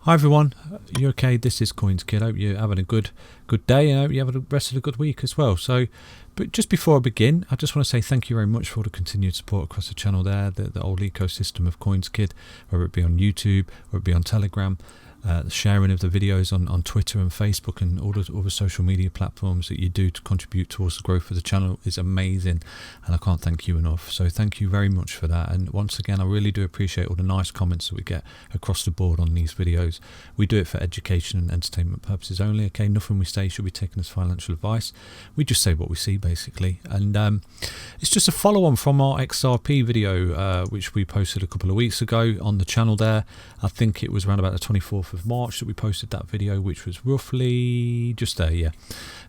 Hi everyone, you okay? This is CoinsKid. Hope you're having a good day, and I hope you have the rest of a good week as well. But just before I begin, I just want to say thank you very much for all the continued support across the channel there, the old ecosystem of CoinsKid, whether it be on YouTube or it be on Telegram, the sharing of the videos on Twitter and Facebook and all the social media platforms that you do to contribute towards the growth of the channel is amazing, and I can't thank you enough. So thank you very much for that, and once again I really do appreciate all the nice comments that we get across the board on these videos. We do it for education and entertainment purposes only, okay? Nothing we say should be taken as financial advice. We just say what we see basically, and it's just a follow on from our XRP video which we posted a couple of weeks ago on the channel there. I think it was around about the 24th of March that we posted that video, which was roughly just there, yeah.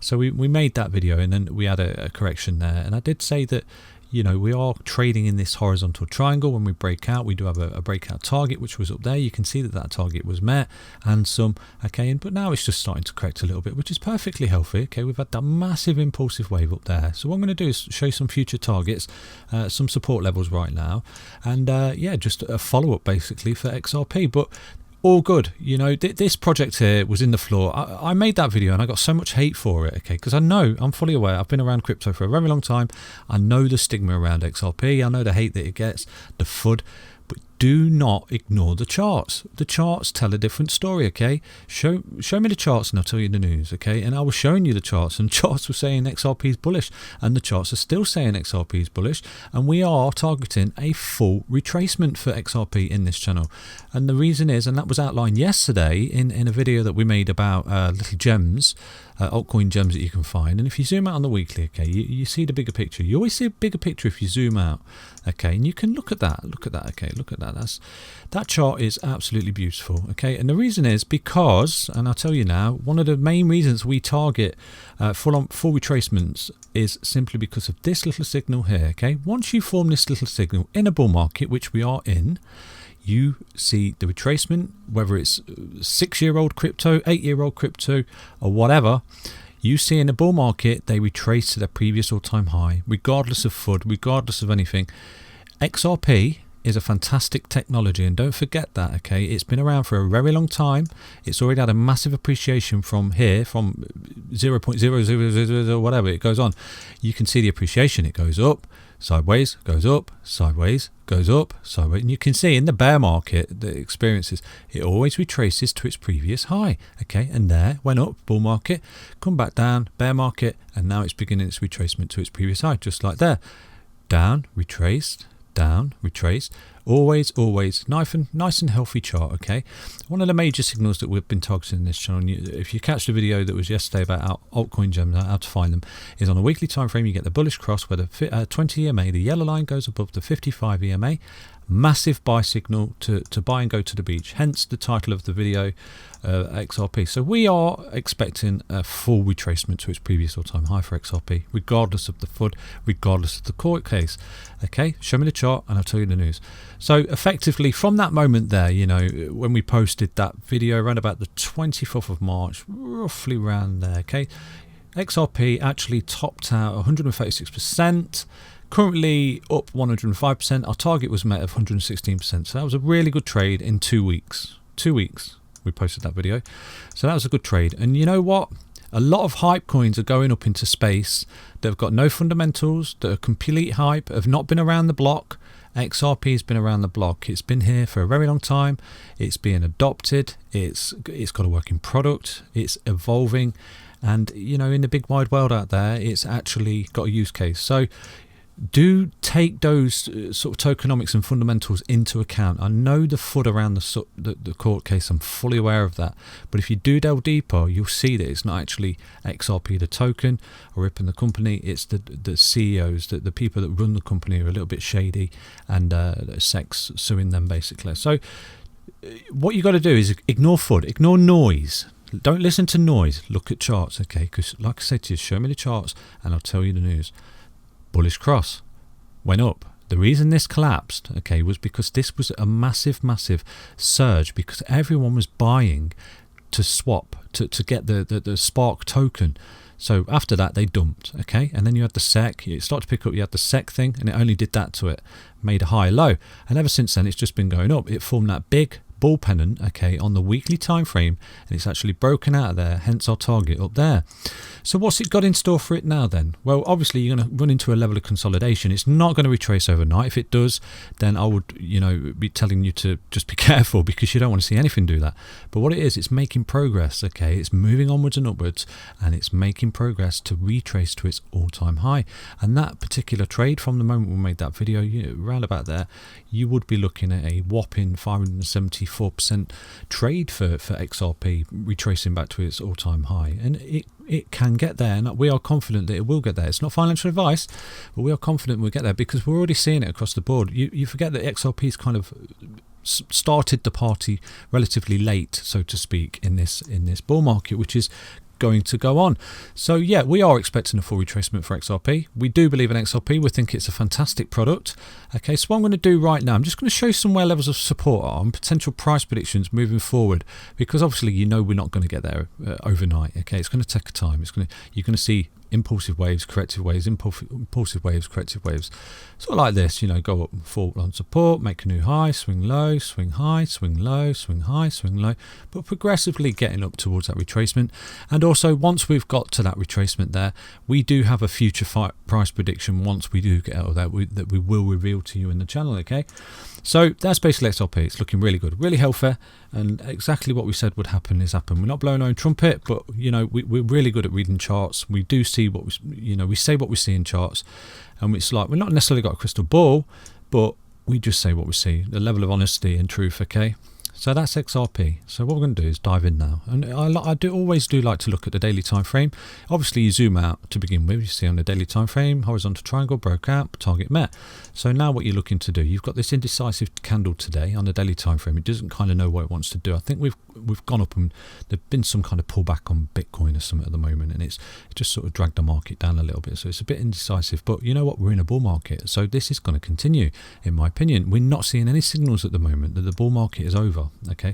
So we made that video, and then we had a correction there, and I did say that, you know, we are trading in this horizontal triangle. When we break out, we do have a breakout target, which was up there. You can see that target was met and some, okay, but now it's just starting to correct a little bit, which is perfectly healthy. Okay, we've had that massive impulsive wave up there. So what I'm going to do is show some future targets, some support levels right now, and yeah, just a follow-up basically for XRP. But all good, you know. This project here was in the floor. I made that video and I got so much hate for it, okay, because I'm fully aware. I've been around crypto for a very long time. I know the stigma around XRP. I know the hate that it gets, the FUD, but do not ignore the charts. The charts tell a different story, okay? Show me the charts and I'll tell you the news, okay? And I was showing you the charts, and charts were saying XRP is bullish, and the charts are still saying XRP is bullish, and we are targeting a full retracement for XRP in this channel. And the reason is, and that was outlined yesterday in a video that we made about little gems, altcoin gems that you can find. And if you zoom out on the weekly, okay, you see the bigger picture. You always see a bigger picture if you zoom out, okay, and you can look at that, okay, look at that. That chart is absolutely beautiful, okay? And the reason is because, and I'll tell you now, one of the main reasons we target full retracements is simply because of this little signal here, okay? Once you form this little signal in a bull market, which we are in, you see the retracement, whether it's 6-year-old crypto, 8-year-old crypto, or whatever. You see in a bull market, they retrace to their previous all-time high, regardless of FUD, regardless of anything. XRP is a fantastic technology, and don't forget that, okay? It's been around for a very long time. It's already had a massive appreciation from here, from 0.0000 whatever, it goes on. You can see the appreciation. It goes up, sideways, goes up, sideways, goes up, sideways. And you can see in the bear market, the experiences, it always retraces to its previous high, okay? And there, went up, bull market, come back down, bear market, and now it's beginning its retracement to its previous high, just like there. Down, retraced, down, retrace, always nice and healthy chart, okay? One of the major signals that we've been targeting in this channel, and if you catch the video that was yesterday about altcoin gems, how to find them, is on a weekly time frame. You get the bullish cross where the 20 EMA, the yellow line, goes above the 55 EMA. Massive buy signal to buy and go to the beach, hence the title of the video, XRP. So we are expecting a full retracement to its previous all-time high for XRP, regardless of the FUD, regardless of the court case, okay? Show me the chart and I'll tell you the news. So effectively from that moment there, you know, when we posted that video around about the 24th of March, roughly around there, okay, XRP actually topped out 136%, currently up 105%. Our target was met of 116%. So that was a really good trade in 2 weeks. 2 weeks we posted that video. So that was a good trade. And you know what? A lot of hype coins are going up into space that have got no fundamentals, that are complete hype, have not been around the block. XRP has been around the block. It's been here for a very long time. It's being adopted. It's got a working product. It's evolving. And, you know, in the big wide world out there, it's actually got a use case. So do take those sort of tokenomics and fundamentals into account. I know the FUD around the court case, I'm fully aware of that, but if you do delve deeper, you'll see that it's not actually XRP the token or Ripon the company. It's the CEOs, the people that run the company are a little bit shady, and SEC's suing them basically. So what you got to do is ignore FUD, ignore noise. Don't listen to noise. Look at charts, okay? Because like I said to you, show me the charts and I'll tell you the news. Bullish cross, went up. The reason this collapsed, okay, was because this was a massive surge, because everyone was buying to swap to get the Spark token. So after that they dumped, okay, and then you had the SEC. It started to pick up. You had the SEC thing, and it only did that to it, made a high low, and ever since then it's just been going up. It formed that big bull pennant, okay, on the weekly time frame, and it's actually broken out of there, hence our target up there. So what's it got in store for it now then? Well, obviously you're going to run into a level of consolidation. It's not going to retrace overnight. If it does, then I would, be telling you to just be careful, because you don't want to see anything do that. But what it is, it's making progress, okay? It's moving onwards and upwards, and it's making progress to retrace to its all-time high. And that particular trade, from the moment we made that video, around about there, you would be looking at a whopping 574% trade for XRP, retracing back to its all-time high. And it can get there, and we are confident that it will get there. It's not financial advice, but we are confident we'll get there, because we're already seeing it across the board. You forget that XRP's kind of started the party relatively late, so to speak, in this bull market, which is going to go on. So yeah, we are expecting a full retracement for XRP. We do believe in XRP. We think it's a fantastic product. Okay, so what I'm going to do right now, I'm just going to show you some where levels of support are and potential price predictions moving forward, because obviously we're not going to get there overnight. Okay, it's going to take a time. You're going to see impulsive waves, corrective waves, impulsive waves, corrective waves, sort of like this, go up, fall on support, make a new high, swing low, swing high, swing low, swing high, swing low, but progressively getting up towards that retracement. And also, once we've got to that retracement there, we do have a future price prediction once we do get out of that, that we will reveal to you in the channel. Okay, so that's basically XRP. It's looking really good, really healthy, and exactly what we said would happen is happened. We're not blowing our own trumpet, but we're really good at reading charts. We do see what we say what we see in charts, and it's like we're not necessarily got a crystal ball, but we just say what we see, the level of honesty and truth. Okay, so that's XRP. So what we're going to do is dive in now, and I always do like to look at the daily time frame. Obviously, you zoom out to begin with. You see on the daily time frame, horizontal triangle broke out, target met. So now what you're looking to do, you've got this indecisive candle today on the daily time frame. It doesn't kind of know what it wants to do. I think we've gone up, and there's been some kind of pullback on Bitcoin or something at the moment, and it just sort of dragged the market down a little bit. So it's a bit indecisive, but you know what? We're in a bull market, so this is going to continue. In my opinion, we're not seeing any signals at the moment that the bull market is over. Okay,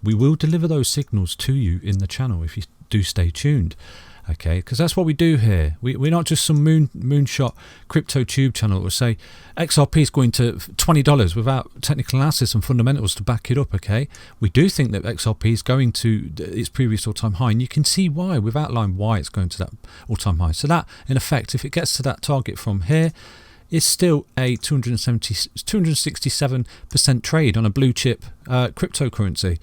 we will deliver those signals to you in the channel if you do stay tuned. Okay, because that's what we do here. We're not just some moonshot crypto tube channel that will say XRP is going to $20 without technical analysis and fundamentals to back it up. Okay, we do think that XRP is going to its previous all-time high, and you can see why. We've outlined why it's going to that all-time high. So that, in effect, if it gets to that target from here, is still a 267% trade on a blue chip cryptocurrency.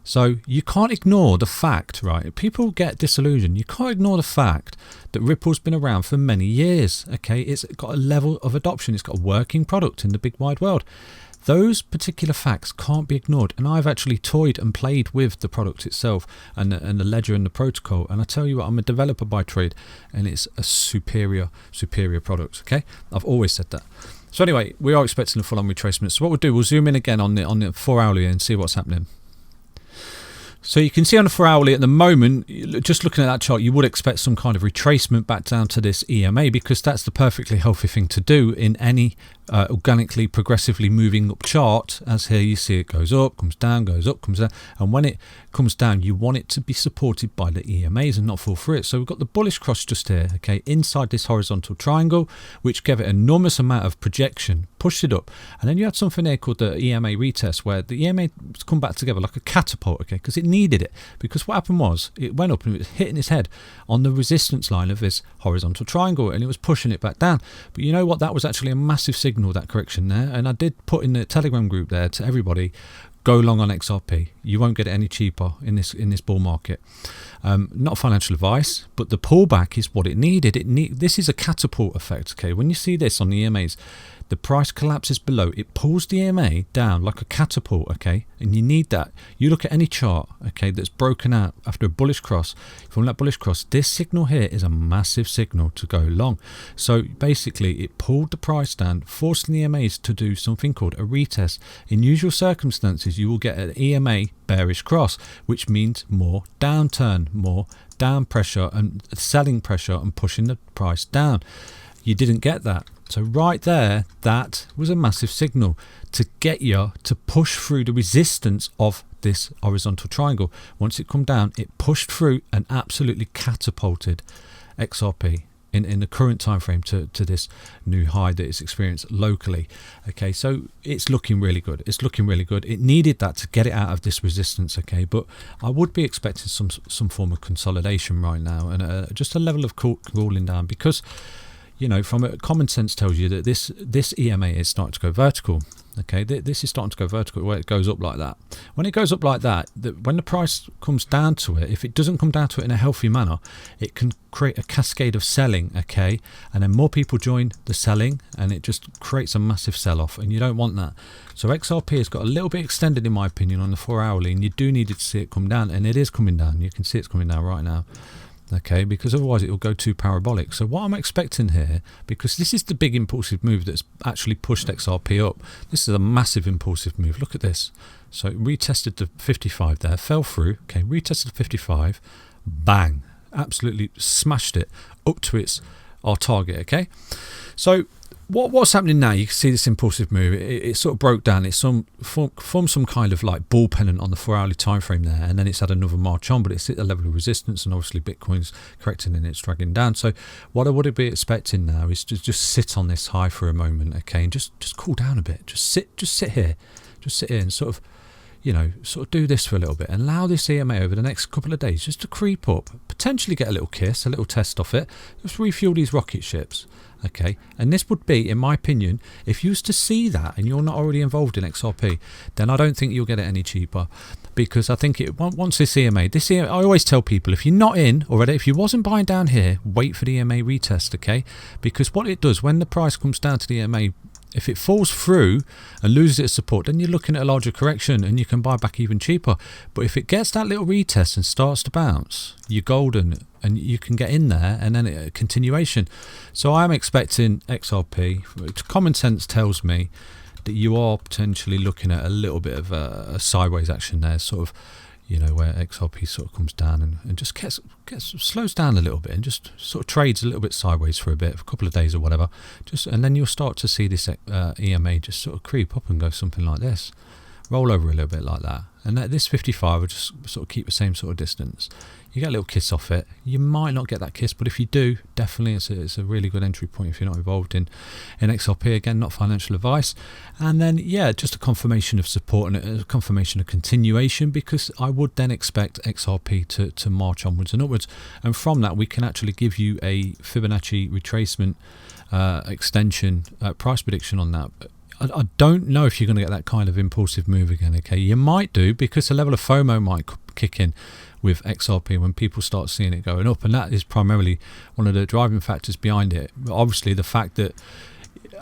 So you can't ignore the fact, right? People get disillusioned. You can't ignore the fact that Ripple's been around for many years. Okay, it's got a level of adoption. It's got a working product in the big wide world. Those particular facts can't be ignored, and I've actually toyed and played with the product itself and the ledger and the protocol, and I tell you what, I'm a developer by trade, and it's a superior product. Okay, I've always said that. So anyway, we are expecting a full-on retracement. So what we'll do, we'll zoom in again on the 4 hourly and see what's happening. So you can see on the 4 hourly at the moment, just looking at that chart, you would expect some kind of retracement back down to this EMA, because that's the perfectly healthy thing to do in any organically progressively moving up chart. As here you see it goes up, comes down, goes up, comes down, and when it comes down you want it to be supported by the EMAs and not fall through it. So we've got the bullish cross just here, okay, inside this horizontal triangle, which gave it an enormous amount of projection, pushed it up, and then you had something there called the EMA retest, where the EMA come back together like a catapult, okay, because it needed it, because what happened was it went up and it was hitting its head on the resistance line of this horizontal triangle, and it was pushing it back down. But you know what, that was actually a massive signal, that correction there, and I did put in the Telegram group there to everybody, go long on XRP. You won't get it any cheaper in this bull market. Not financial advice, but the pullback is what it needed. This is a catapult effect. Okay, when you see this on the EMAs, the price collapses below, it pulls the EMA down like a catapult. Okay, and you need that. You look at any chart, okay, that's broken out after a bullish cross. From that bullish cross, this signal here is a massive signal to go long. So basically it pulled the price down, forcing the EMAs to do something called a retest. In usual circumstances, you will get an EMA bearish cross, which means more downturn, more down pressure and selling pressure and pushing the price down. You didn't get that. So right there, that was a massive signal to get you to push through the resistance of this horizontal triangle. Once it come down, it pushed through and absolutely catapulted XRP. in the current time frame to this new high that it's experienced locally. Okay, so it's looking really good. It's looking really good. It needed that to get it out of this resistance. Okay, but I would be expecting some form of consolidation right now, and just a level of cooling down, because from common sense tells you that this EMA is starting to go vertical. Okay, this is starting to go vertical where it goes up like that. When it goes up like that, when the price comes down to it, if it doesn't come down to it in a healthy manner, it can create a cascade of selling. Okay, and then more people join the selling, and it just creates a massive sell-off, and you don't want that. So XRP has got a little bit extended, in my opinion, on the 4-hourly, and you do need to see it come down, and it is coming down. You can see it's coming down right now. Okay, because otherwise it will go too parabolic. So what I'm expecting here, because this is the big impulsive move that's actually pushed XRP up. This is a massive impulsive move. Look at this. So it retested the 55 there, fell through. Okay, retested the 55, bang, absolutely smashed it up to our target. Okay, so what's happening now? You can see this impulsive move. It sort of broke down. It's formed some kind of like bull pennant on the 4-hourly time frame there, and then it's had another march on, but it's hit a level of resistance, and obviously Bitcoin's correcting and it's dragging down. So what I would be expecting now is to just sit on this high for a moment, okay, and just cool down a bit. Just sit here and sort of do this for a little bit, and allow this EMA over the next couple of days just to creep up, potentially get a little kiss, a little test off it, just refuel these rocket ships. Okay, and this would be, in my opinion, if you was to see that and you're not already involved in XRP, then I don't think you'll get it any cheaper, because I think once this EMA, I always tell people, if you're not in already, if you wasn't buying down here, wait for the EMA retest, okay? Because what it does, when the price comes down to the EMA, if it falls through and loses its support, then you're looking at a larger correction and you can buy back even cheaper. But if it gets that little retest and starts to bounce, you're golden and you can get in there, and then a continuation. So I'm expecting XRP. Common sense tells me that you are potentially looking at a little bit of a sideways action there, sort of, where XRP sort of comes down and just slows down a little bit and just sort of trades a little bit sideways for a couple of days or whatever. And then you'll start to see this EMA just sort of creep up and go something like this, roll over a little bit like that. And this 55 will just sort of keep the same sort of distance. You get a little kiss off it. You might not get that kiss, but if you do, definitely it's a really good entry point if you're not involved in XRP. Again, not financial advice. And then, just a confirmation of support and a confirmation of continuation, because I would then expect XRP to march onwards and upwards. And from that, we can actually give you a Fibonacci retracement extension price prediction on that. I don't know if you're going to get that kind of impulsive move again. Okay, you might do, because a level of FOMO might kick in with XRP when people start seeing it going up, and that is primarily one of the driving factors behind it. Obviously, the fact that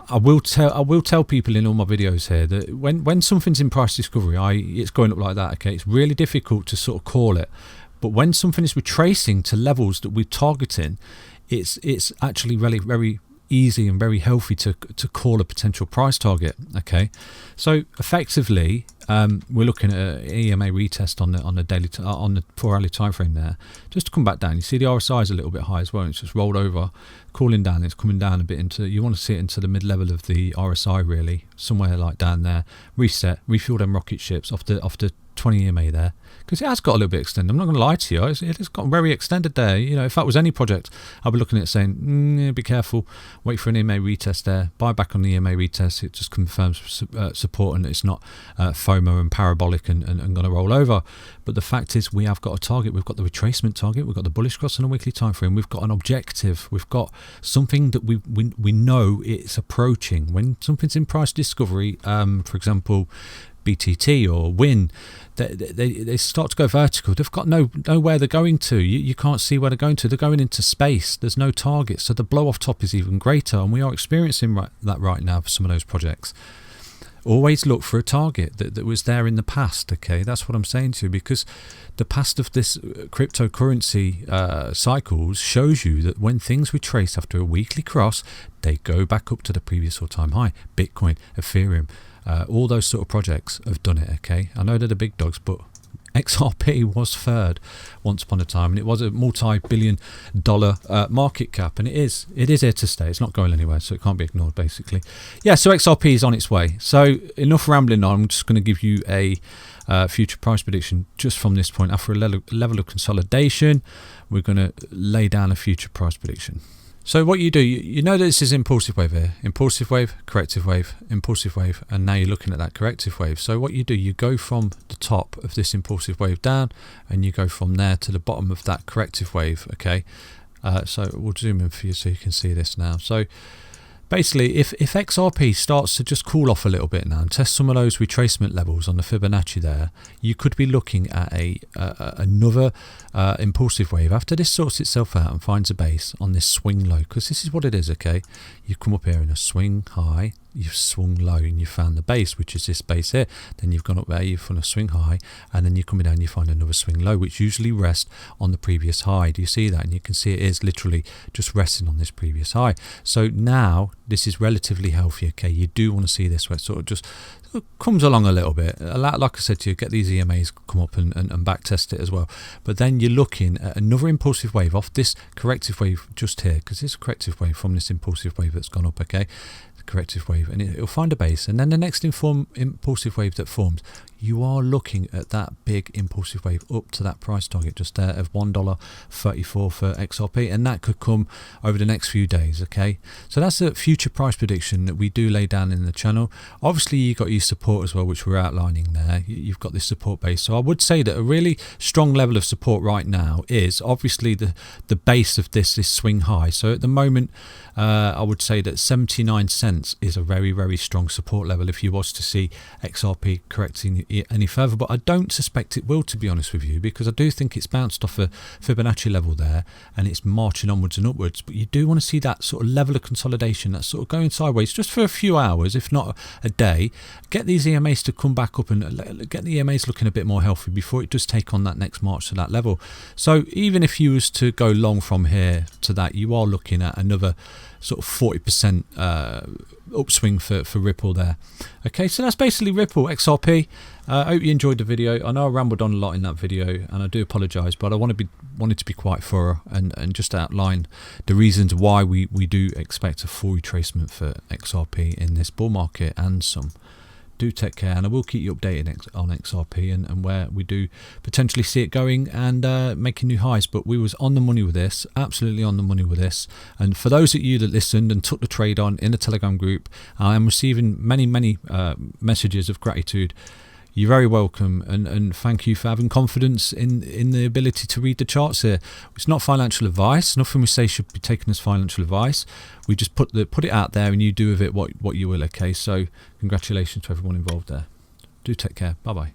I will tell people in all my videos here that when something's in price discovery, it's going up like that. Okay, it's really difficult to sort of call it, but when something is retracing to levels that we're targeting, it's actually really very easy and very healthy to call a potential price target. Okay, so effectively we're looking at an EMA retest on the daily on the 4-hourly time frame there, just to come back down. You see the RSI is a little bit high as well. It's just rolled over, cooling down. It's coming down a bit into, you want to see it into the mid level of the RSI, really, somewhere like down there. Reset, refuel them rocket ships off the 20 EMA there, because it has got a little bit extended. I'm not going to lie to you, it has got very extended there. If that was any project, I'd be looking at it saying, be careful, wait for an EMA retest there, buy back on the EMA retest. It just confirms support, and it's not FOMO and parabolic and going to roll over. But the fact is, we have got a target. We've got the retracement target, we've got the bullish cross on a weekly time frame, we've got an objective, we've got something that we know it's approaching. When something's in price discovery, for example BTT or WIN, they start to go vertical. They've got nowhere they're going to. You can't see where they're going to. They're going into space. There's no target, so the blow off top is even greater, and we are experiencing that right now for some of those projects. Always look for a target that was there in the past. Okay, that's what I'm saying to you, because the past of this cryptocurrency cycles shows you that when things retrace after a weekly cross, they go back up to the previous all-time high. Bitcoin, Ethereum, all those sort of projects have done it. Okay, I know they're the big dogs, but XRP was third once upon a time, and it was a multi-billion-dollar market cap, and it is here to stay. It's not going anywhere, so it can't be ignored, basically. So XRP is on its way. So enough rambling on. I'm just going to give you a future price prediction just from this point. After a level of consolidation, we're going to lay down a future price prediction. So what you do, you know that this is impulsive wave here, impulsive wave, impulsive wave, and now you're looking at that corrective wave. So what you do, you go from the top of this impulsive wave down, and you go from there to the bottom of that corrective wave, okay? So we'll zoom in for you so you can see this now. So basically, if XRP starts to just cool off a little bit now and test some of those retracement levels on the Fibonacci there, you could be looking at another impulsive wave after this sorts itself out and finds a base on this swing low, because this is what it is, okay? You come up here in a swing high, you've swung low and you found the base, which is this base here. Then you've gone up there, you've found a swing high, and then you're coming down, you find another swing low, which usually rests on the previous high. Do you see that? And you can see it is literally just resting on this previous high. So now this is relatively healthy, okay? You do want to see this where it sort of just comes along a little bit. Like I said to you, get these EMAs come up and back test it as well. But then you're looking at another impulsive wave off this corrective wave just here, because it's a corrective wave from this impulsive wave that's gone up, okay? Corrective wave, and it'll find a base, and then the next impulsive wave that forms, you are looking at that big impulsive wave up to that price target just there of $1.34 for XRP, and that could come over the next few days, okay? So that's a future price prediction that we do lay down in the channel. Obviously you've got your support as well, which we're outlining there. You've got this support base, so I would say that a really strong level of support right now is obviously the base of this swing high. So at the moment I would say that 79 cents is a very, very strong support level if you was to see XRP correcting any further, but I don't suspect it will, to be honest with you, because I do think it's bounced off a Fibonacci level there and it's marching onwards and upwards. But you do want to see that sort of level of consolidation, that's sort of going sideways just for a few hours, if not a day. Get these EMAs to come back up and get the EMAs looking a bit more healthy before it does take on that next march to that level. So even if you was to go long from here to that, you are looking at another sort of 40% upswing for Ripple there. Okay, so that's basically Ripple XRP. I hope you enjoyed the video. I know I rambled on a lot in that video, and I do apologise, but I wanted to be quite thorough and just outline the reasons why we do expect a full retracement for XRP in this bull market and some. Do take care, and I will keep you updated on XRP and where we do potentially see it going and making new highs. But we was on the money with this, absolutely on the money with this. And for those of you that listened and took the trade on in the Telegram group, I am receiving many messages of gratitude. You're very welcome, and thank you for having confidence in the ability to read the charts here. It's not financial advice. Nothing we say should be taken as financial advice. We just put it out there, and you do with it what you will. Okay, so congratulations to everyone involved there. Do take care. Bye bye.